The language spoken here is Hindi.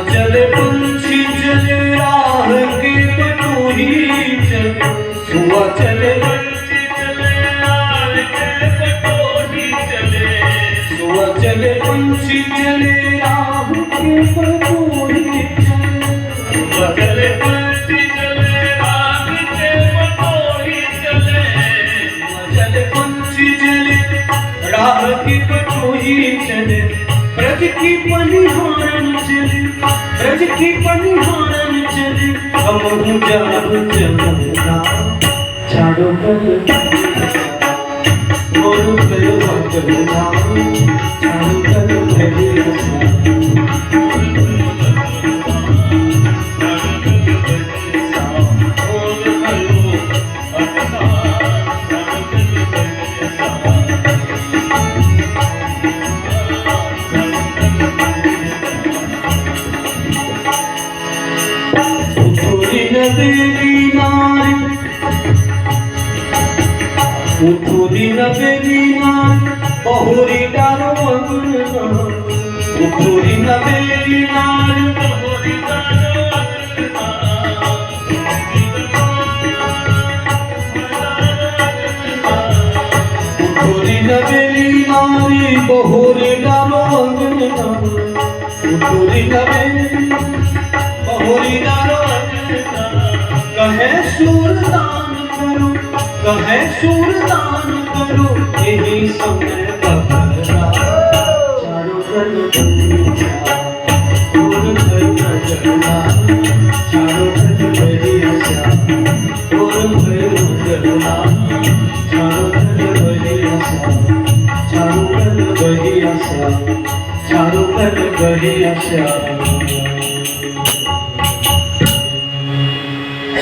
चले पंछी चले राह के पटोरी चले पंछी चले राह के पटोरी चले पंछी चले राह के पटोरी चले ब्रज की पनिहारन चले ब्रज की पनिहारन चले हम जाब चलना छाड़ो कर मोरू कयो भगवान उठोरी नवेली नार बहुरी डालो अंगना उठोरी नवेली नार बहुरी डालो अंगना उठोरी नवेली नारी बहुरी डालो अंगना उठोरी नवेली बहुरी डालो अंगना कहे सूरदान करो कहे सूरदान करो यही समय बदला चारों तरफ और भैया चलना चारों तरफ भैया और भैया चलना चारों तरफ भैया चारों तरफ भैया चारों तरफ भैया